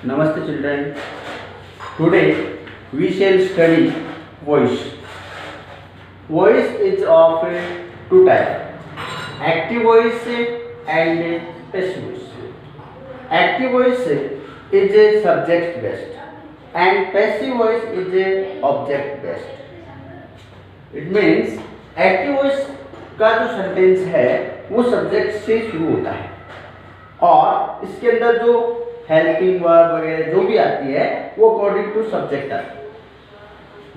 Namaste children. Today we shall study voice. Voice is of two types: active voice and passive voice. Active voice is a subject based and passive voice is a object based. It means active voice का जो sentence है वो subject से शुरू होता है और इसके अंदर जो हेल्पिंग वर्ब वगैरह जो भी आती है वो अकॉर्डिंग टू सब्जेक्ट आती है।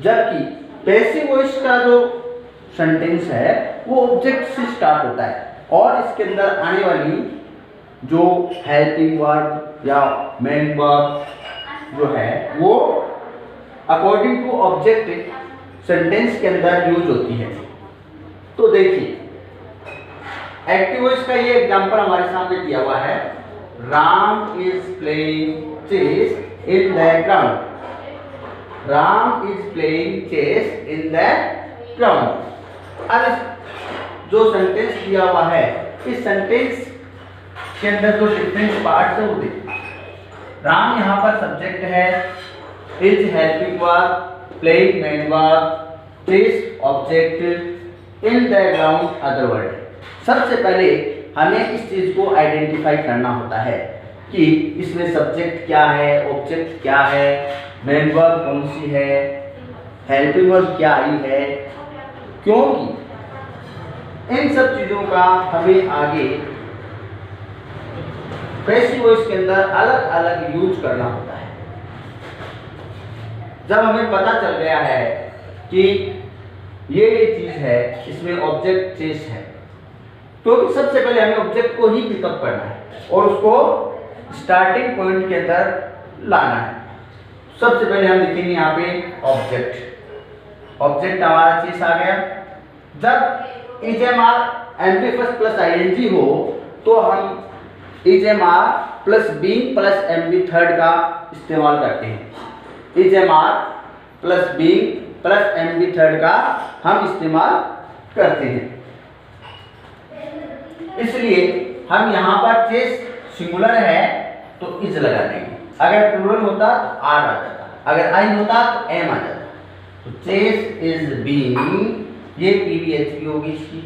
जबकि पैसिव वॉइस का जो सेंटेंस है वो ऑब्जेक्ट से स्टार्ट होता है और इसके अंदर आने वाली जो हेल्पिंग वर्ब या मेन वर्ब जो है वो अकॉर्डिंग टू ऑब्जेक्ट सेंटेंस के अंदर यूज होती है। तो देखिए एक्टिव वॉइस का ये एग्जांपल हमारे सामने दिया हुआ है। Ram is playing chess in the ground. Ram is playing chess in the ground. अब जो सेंटेंस दिया हुआ है इस सेंटेंस के अंदर जो डिफरेंट पार्ट्स है वो देखिए। राम यहाँ पर सब्जेक्ट है, is helping verb, playing main verb, chess object, in the ground other word. सबसे पहले हमें इस चीज को आइडेंटिफाई करना होता है कि इसमें सब्जेक्ट क्या है, ऑब्जेक्ट क्या है, मेन वर्ब कौन सी है, हेल्पिंग वर्ब क्या आई है, क्योंकि इन सब चीजों का हमें आगे पैसिव वॉइस के अंदर अलग अलग यूज करना होता है। जब हमें पता चल गया है कि ये चीज है, इसमें ऑब्जेक्ट चेस है, तो सबसे पहले हमें ऑब्जेक्ट को ही पिकअप करना है और उसको स्टार्टिंग पॉइंट के अंदर लाना है। सबसे पहले हम लिखेंगे यहाँ पे ऑब्जेक्ट। ऑब्जेक्ट हमारा चेस आ गया। जब इजएमआर एमपी फर्स्ट प्लस आईएनजी हो तो हम is am are plus being plus MB third का इस्तेमाल करते हैं। Is am are plus being plus MB third का हम इस्तेमाल करते हैं। इसलिए हम यहाँ पर चेस सिंगुलर है तो इज लगा देंगे। अगर प्लूरल होता तो आर आ जाता, अगर आई होता तो एम आ जाता। तो चेस इज बीइंग, ये पीवीएचपी होगी इसकी।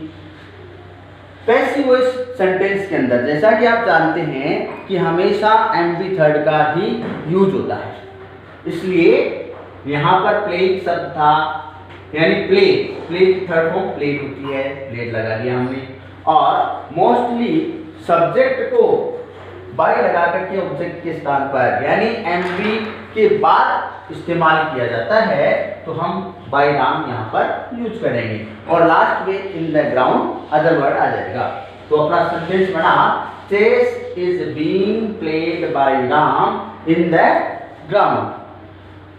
पैसिव वॉइस सेंटेंस के अंदर जैसा कि आप जानते हैं कि हमेशा एमबी थर्ड का ही यूज होता है, इसलिए यहाँ पर प्लेइंग शब्द था, यानी प्ले की थर्ड फॉर्म प्लेट होती है, प्लेट लगा दिया हमने। और मोस्टली सब्जेक्ट को बाय लगा करके ऑब्जेक्ट के स्थान पर यानी एमबी के बाद इस्तेमाल किया जाता है, तो हम बाय नाम यहाँ पर यूज करेंगे और लास्ट में in the ground other word आ जाएगा। तो अपना सेंटेंस बना chess is being played by Ram in the ground.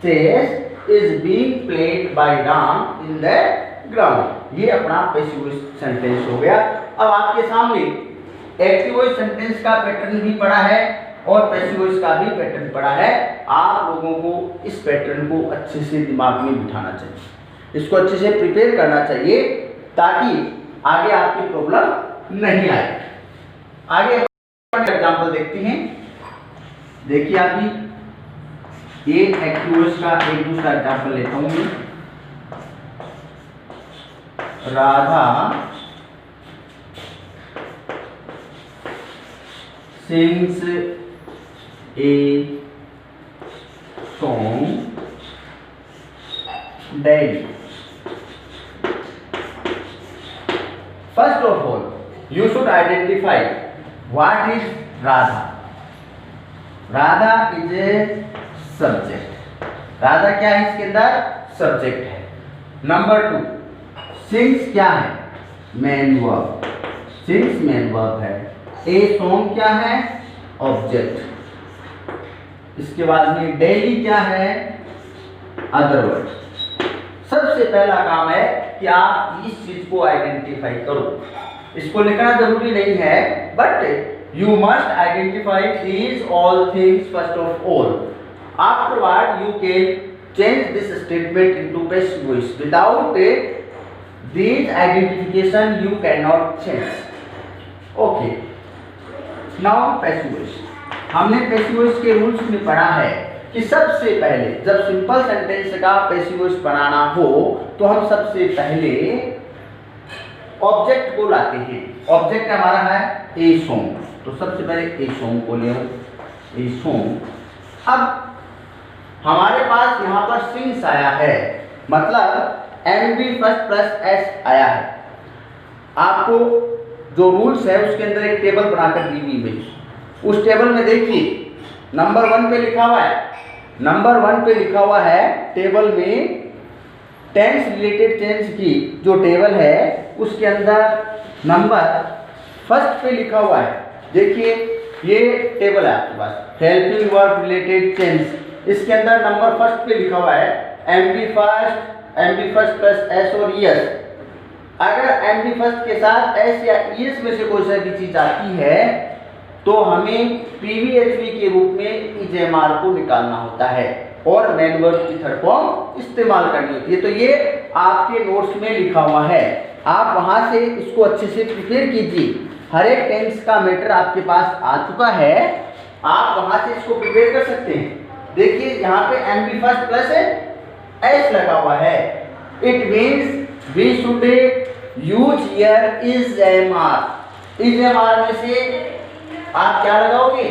Chess is being played by Ram in the ground. ये अपना पैसिव वॉइस सेंटेंस हो गया। अब आपके सामने एक्टिव वॉइस सेंटेंस का पैटर्न भी पड़ा है और पैसिव वॉइस का भी पैटर्न पड़ा है। आप लोगों को इस पैटर्न को अच्छे से दिमाग में बिठाना चाहिए, इसको अच्छे से प्रिपेयर करना चाहिए ताकि आगे आपकी प्रॉब्लम नहीं आए। आगे एग्जांपल देखते हैं। देखिए अभी ये एक्टिव वॉइस का एक दूसरा एग्जांपल लेता हूँ मैं। Radha sings a song daily. First of all, you should identify what is Radha. Radha is a subject. Radha क्या है इसके अंदर? सब्जेक्ट है। नंबर 2, सिंग्स क्या है? Main verb. Sings main verb है। ए सॉन्ग क्या है? ऑब्जेक्ट। इसके बाद में डेली क्या है? Other word. सबसे पहला काम है कि आप इस चीज को आइडेंटिफाई करो। इसको लिखना जरूरी नहीं है, but you must identify these all things first of all. Afterward you can change this statement into passive voice. Without these identification you cannot change. Okay, now passive voice. हमने पैसिव वॉइस के rules में पढ़ा है कि सबसे पहले जब simple sentence का पैसिव वॉइस बनाना हो तो हम सबसे पहले ऑब्जेक्ट को लाते हैं। ऑब्जेक्ट हमारा है ए सॉन्ग, तो सबसे पहले ए सॉन्ग को ले आओ, ए सॉन्ग। अब हमारे पास यहाँ पर सिंग्स आया है, मतलब एमबी फर्स्ट प्लस एस आया है। आपको जो रूल्स है उसके अंदर एक टेबल बनाकर दी हुई है। उस टेबल में देखिए नंबर 1 पे लिखा हुआ है, नंबर 1 पे लिखा हुआ है टेबल में टेंस रिलेटेड टेंस की जो टेबल है उसके अंदर नंबर फर्स्ट पे लिखा हुआ है। देखिए ये टेबल है आपके पास, हेल्पिंग वर्ब रिलेटेड टेंस, इसके अंदर नंबर फर्स्ट पे लिखा हुआ है एमबी फर्स्ट प्लस एस और ईएस। अगर एमबी फर्स्ट के साथ एस या ईएस में से कोई सा भी चीज आती है तो हमें पीवीएचवी के रूप में इजेमार को निकालना होता है और मेन वर्ब की थर्ड फॉर्म इस्तेमाल करनी होती है। तो ये आपके नोट्स में लिखा हुआ है, आप वहां से इसको अच्छे से प्रिपेयर कीजिए। हर एक टेंस का मैटर आपके पास आ चुका है, आप वहां से इसको प्रिपेयर कर सकते हैं। देखिए यहाँ पे एमबी फर्स्ट प्लस एस लगा हुआ है, it means we should use here is am are. Is am are में से आप क्या लगाओगे,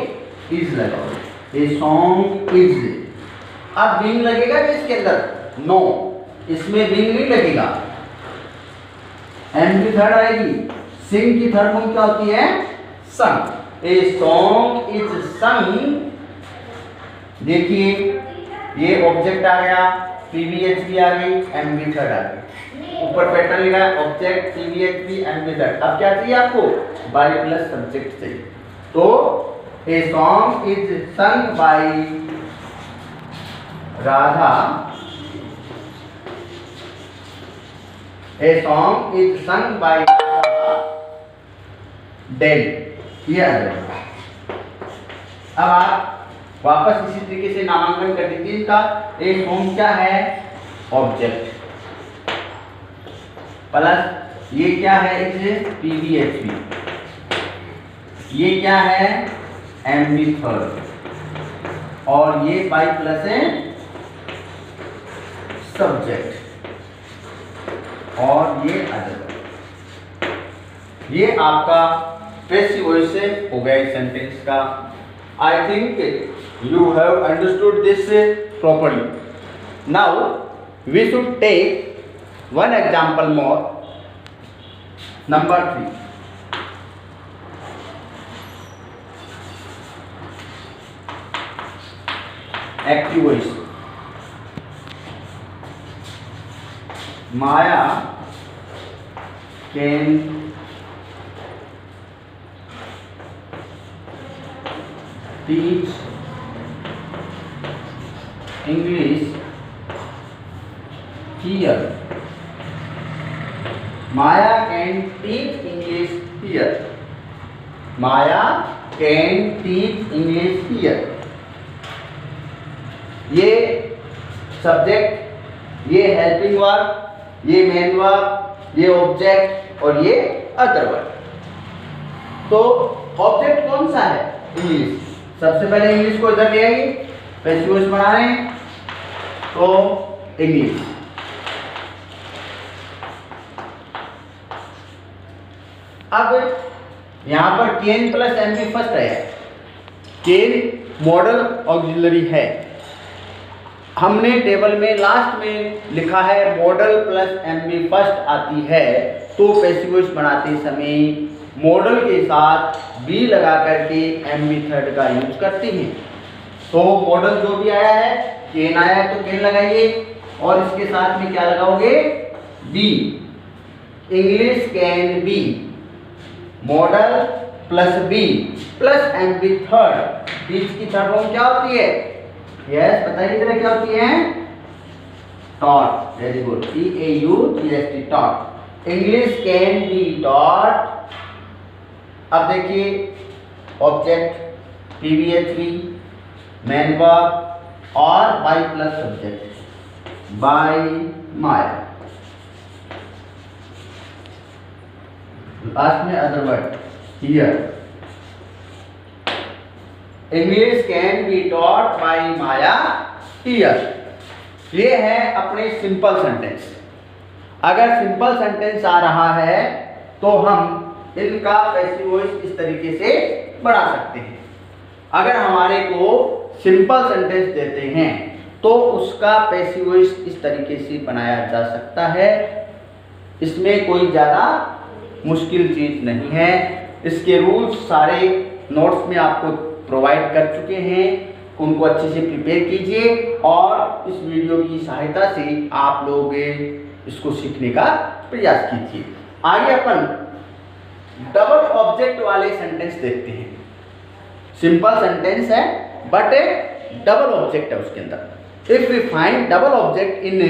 इज लगाओगे, ए सॉन्ग इज। अब बीइंग लगेगा कि इसके अंदर, नो, इसमें बीइंग नहीं लगेगा। एम की थर्ड आएगी, सिंग की थर्ड फॉर्म क्या होती है, संग। ए सॉन्ग इज संग। देखिए ये ऑब्जेक्ट आ गया, पीवीएचवी आ गई, एमबी थर्ड आ गई। ऊपर पैटर्न लिखा है ऑब्जेक्ट पीवीएचवी एमबी थर्ड। अब क्या चाहिए आपको, बाय प्लस सब्जेक्ट चाहिए। तो a song is sung by Radha, a song is sung by Dale. अब आप वापस इसी तरीके से नामांकन कर दीजिए इसका। ए सॉन्ग क्या है, ऑब्जेक्ट, प्लस ये क्या है, इज पीवीएचवी, ये क्या है, एमबी थर्ड, और ये बाई प्लस है सब्जेक्ट, और ये अदर। ये आपका पैसिव वॉइस से हो गया इस सेंटेंस का। I think you have understood this properly. Now we should take one example more, number 3। Active voice. Maya can teach English here. Maya can teach English here. Maya can teach English here. ये subject, ये helping verb, ये main verb, ये object और ये other verb. तो object कौन सा है, इंग्लिश। सबसे पहले इंग्लिश को इधर ले आइए, पैसिव वॉइस बना रहे हैं तो इंग्लिश। अब यहां पर कैन प्लस एमबी फर्स्ट है, कैन मॉडल ऑक्सिलरी है। हमने टेबल में लास्ट में लिखा है मॉडल प्लस एमबी फर्स्ट आती है, तो पैसिव वॉइस बनाते समय मॉडल के साथ बी लगा करके एमबी थर्ड का यूज करते हैं। तो मॉडल जो भी आया है, कैन आया है तो कैन लगाइए, और इसके साथ में क्या लगाओगे, be. English can be, modal plus be plus MB third. बीच की थर्ड फॉर्म क्या होती है, यस बताइए जरा क्या होती है, taught. Very good, TAUGHT, taught. English can be taught. अब देखिए ऑब्जेक्ट पीवीएचवी, मेन वर्ब और बाय प्लस सब्जेक्ट, बाय माया। लास्ट में other word here. English can be taught by Maya here. ये है अपने सिंपल सेंटेंस। अगर सिंपल सेंटेंस आ रहा है तो हम इनका पैसिव वॉइस इस तरीके से बना सकते हैं। अगर हमारे को सिंपल सेंटेंस देते हैं तो उसका पैसिव वॉइस इस तरीके से बनाया जा सकता है। इसमें कोई ज़्यादा मुश्किल चीज़ नहीं है। इसके रूल्स सारे नोट्स में आपको प्रोवाइड कर चुके हैं, उनको अच्छे से प्रिपेयर कीजिए और इस वीडियो की सहायता से आप लोग इसको सीखने का प्रयास कीजिए। आगे अपन डबल ऑब्जेक्ट वाले सेंटेंस देखते हैं। सिंपल सेंटेंस है बट डबल ऑब्जेक्ट है उसके अंदर। If we find double object in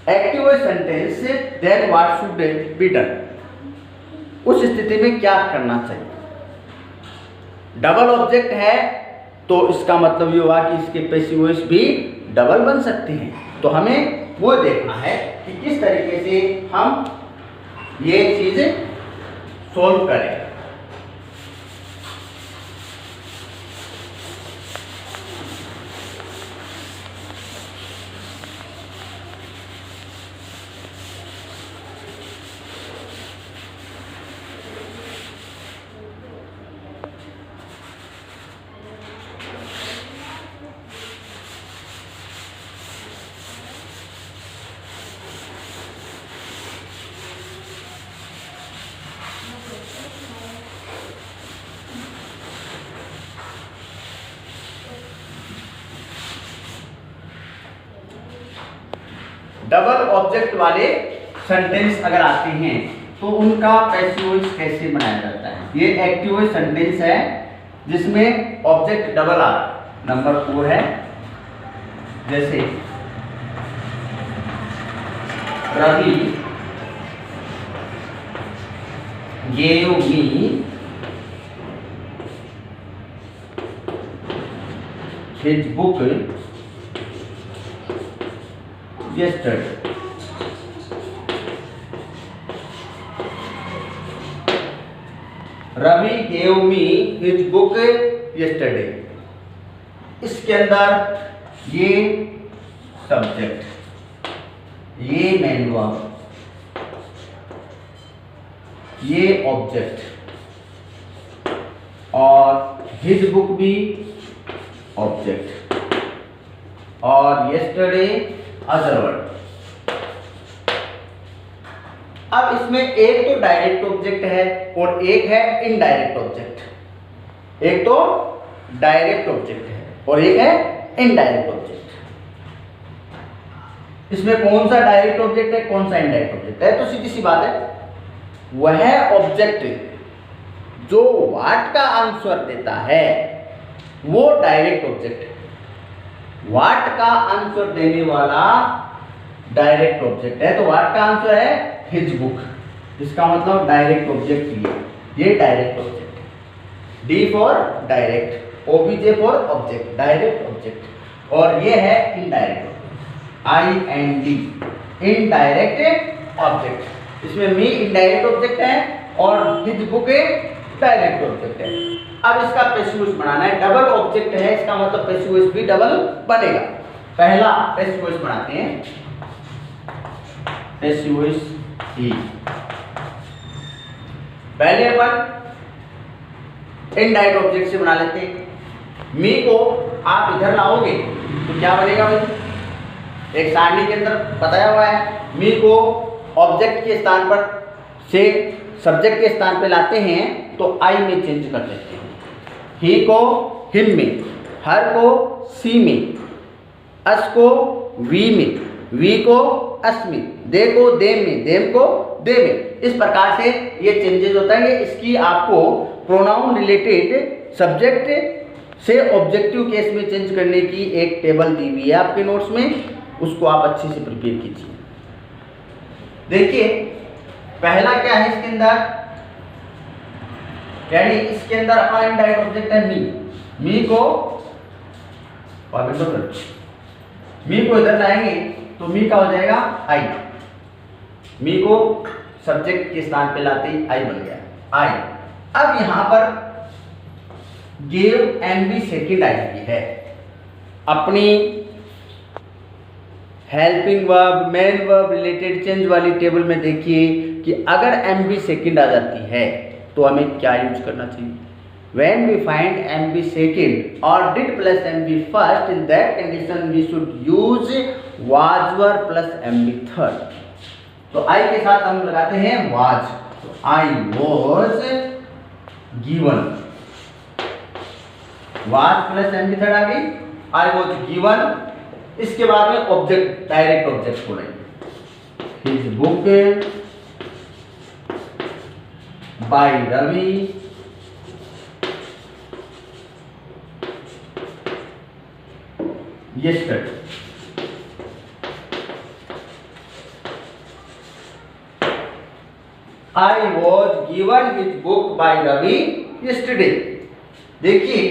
active voice sentence then what should be done. उस स्थिति में क्या करना चाहिए? डबल ऑब्जेक्ट है तो इसका मतलब ये हुआ कि इसके पैसिव वॉइस भी डबल बन सकते हैं। तो हमें वो देखना है कि किस तरीके से हम ये चीज सोल्व करें। डबल ऑब्जेक्ट वाले सेंटेंस अगर आते हैं तो उनका पैसिव वॉइस कैसे बनाया जाता है? ये एक्टिव वॉइस सेंटेंस है जिसमें ऑब्जेक्ट डबल आ नंबर 4 है। जैसे Ravi gave me his book yesterday। Ravi gave me his book yesterday। इसके अंदर ये सब्जेक्ट, ये मेन वर्ब, ये ऑब्जेक्ट और हिज बुक भी ऑब्जेक्ट और yesterday अदर वर्ड। अब इसमें एक तो डायरेक्ट ऑब्जेक्ट है और एक है इनडायरेक्ट ऑब्जेक्ट। एक तो डायरेक्ट ऑब्जेक्ट है और एक है इनडायरेक्ट ऑब्जेक्ट। इसमें कौन सा डायरेक्ट ऑब्जेक्ट है कौन सा इनडायरेक्ट ऑब्जेक्ट है? तो सीधी सी बात है, वह ऑब्जेक्ट जो व्हाट का आंसर देता है वो डायरेक्ट ऑब्जेक्ट है। व्हाट का आंसर देने वाला डायरेक्ट ऑब्जेक्ट है। तो व्हाट का आंसर है हिज बुक। इसका मतलब डायरेक्ट ऑब्जेक्ट ये direct object. D for direct, OBJ for object, direct object. और ये है indirect object, IND indirect object. इसमें मी इनडायरेक्ट ऑब्जेक्ट है और हिज बुक डायरेक्ट ऑब्जेक्ट है। अब इसका पैसिव वॉइस बनाना है। डबल ऑब्जेक्ट है, इसका मतलब पैसिव वॉइस भी डबल बनेगा। पहला पैसिव वॉइस बनाते हैं, पैसिव वॉइस ही। पहले अपन इनडायरेक्ट ऑब्जेक्ट से बना लेते हैं। मी को आप इधर लाओगे तो क्या बनेगा भाई? एक सारणी के अंदर बताया हुआ है, मी को ऑब्जेक्ट के स्थान पर से सब्जेक्ट के स्थान पर लाते हैं तो आई में चेंज कर देते हैं। ही को हिम में, हर को सी में, अस को वी में, वी को अस में, दे को देम में, देम को दे में। इस प्रकार से ये चेंजेस होता है। इसकी आपको प्रोनाउन रिलेटेड सब्जेक्ट से ऑब्जेक्टिव केस में चेंज करने की एक टेबल दी हुई है आपके नोट्स में, उसको आप अच्छे से प्रिपेयर कीजिए। देखिए पहला क्या है इसके अंदर, यानी इसके अंदर अपना इनडायरेक्ट ऑब्जेक्ट है मी। मी को इधर लाएंगे तो मी का हो जाएगा आई। मी को सब्जेक्ट के स्थान पे लाते ही आई बन गया आई। अब यहां पर गिव एमबी सेकंड आई हुई है। अपनी helping verb, main verb, related change वाली टेबल में देखिए कि अगर एमबी सेकंड आ जाती है तो हमें क्या यूज करना चाहिए। When we find MB second or did plus MB first, in that condition we should use was were plus MB third. तो I के साथ हम लगाते हैं was. तो I was given. Was plus MB third आ गई. I was given. इसके बाद में ऑब्जेक्ट, डायरेक्ट ऑब्जेक्ट बोलेंगे। His book by Ravi yesterday. I was given his book by Ravi yesterday. देखिए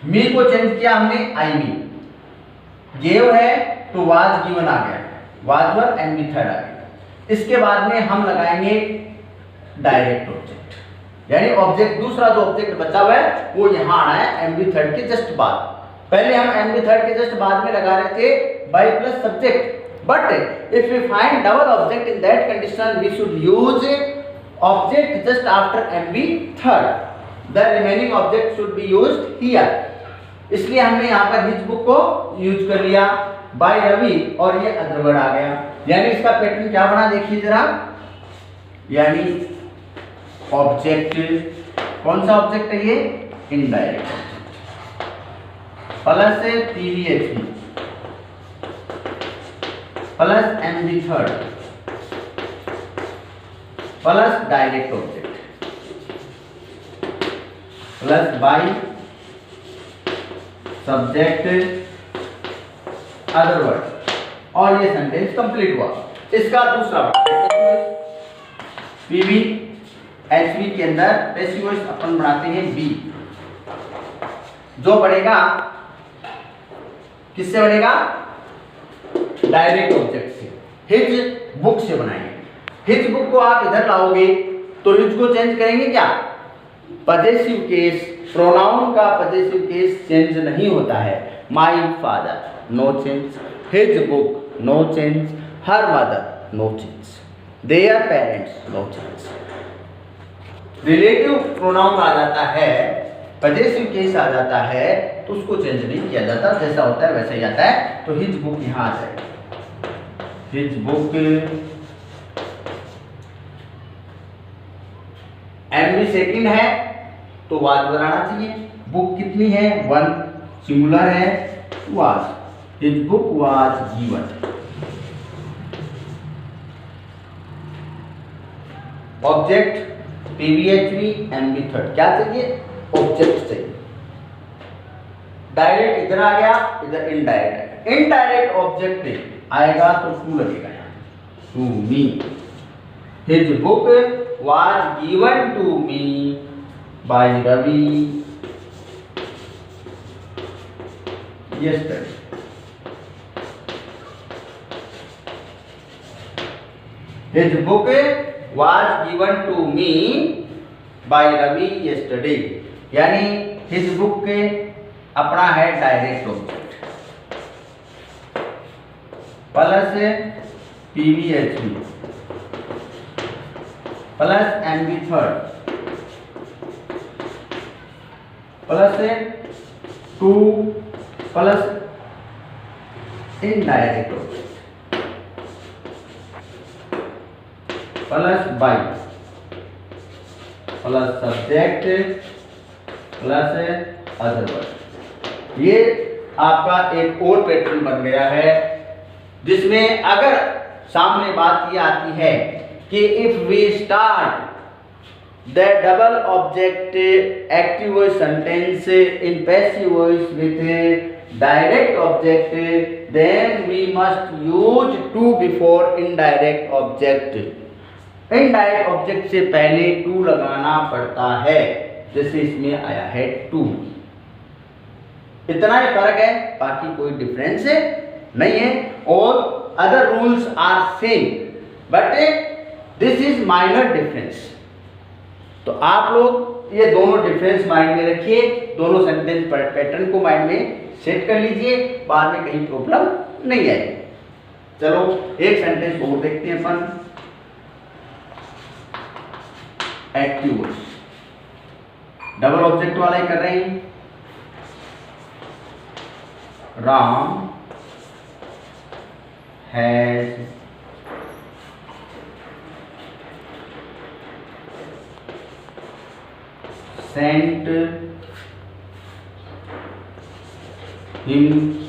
मी को चेंज किया हमने आई मी, गेव है तो वाज गिवन आ गया, वाज वर एमबी थर्ड आ गया। इसके बाद में हम लगाएंगे डायरेक्ट ऑब्जेक्ट, यानी ऑब्जेक्ट दूसरा जो ऑब्जेक्ट बचा हुआ है वो यहाँ आना है एमबी थर्ड के जस्ट बाद। पहले हम एमबी थर्ड के जस्ट बाद में लगा रहे थे by plus subject, but if we find double object in that condition we should use object just after MV third, the remaining object should be used here. इसलिए हमने यहाँ पर हिज बुक को यूज कर लिया, बाय रवि और ये other word आ गया। यानी इसका पैटर्न क्या बना देखिए जरा, यानी ऑब्जेक्ट, कौन सा ऑब्जेक्ट है ये, indirect object, plus PVHP plus MB third plus direct object plus by subject other word, और ये सेंटेंस कंप्लीट हुआ। इसका दूसरा पीवी एचवी के अंदर पैसिव वॉइस अपन बनाते हैं बी, जो बढ़ेगा किससे बढ़ेगा, डायरेक्ट ऑब्जेक्ट से, हिज बुक से बनाएंगे। हिज बुक को आप इधर लाओगे तो हिज को चेंज करेंगे क्या, पजेसिव केस, प्रोनाउन का पजेसिव केस चेंज नहीं होता है। My father no change, his book no change, her mother no change, their parents no change. Relative pronoun आ जाता है, पजेसिव केस आ जाता है तो उसको चेंज नहीं किया जाता, जैसा होता है वैसा ही आता है। तो हिज बुक यहां आ जाएगा, हिज बुक एमबी सेकंड है तो वाज बनाना चाहिए। बुक कितनी है, वन, सिंगुलर है, was, his book was given. Object PVHV MB third, क्या चाहिए, ऑब्जेक्ट चाहिए। डायरेक्ट इधर आ गया, इधर इनडायरेक्ट, इनडायरेक्ट ऑब्जेक्ट आएगा तो टू लगेगा यहाँ, to me. His book was given to me by Ravi yesterday. His book was given to me by Ravi yesterday. यानी his book के अपना है direct object plus PVHP plus MB third plus to plus indirect object plus by plus subject plus other word. ये आपका एक और pattern बन गया है, जिसमें अगर सामने बात ये आती है कि if we start the double object active voice sentence in passive voice with direct object, then we must use to before indirect object. Indirect object से पहले टू लगाना पड़ता है, जैसे इसमें आया है टू। इतना ही फर्क है, बाकी कोई डिफरेंस नहीं है, और other rules are same, but this is minor difference. तो आप लोग ये दोनों डिफरेंस माइंड में रखिए, दोनों सेंटेंस पैटर्न को माइंड में सेट कर लीजिए, बाद में कहीं प्रॉब्लम नहीं आएगी। चलो एक सेंटेंस और देखते हैं अपन। एक्टिव वॉइस, डबल ऑब्जेक्ट वाला ही कर रहे हैं। Ram has sent him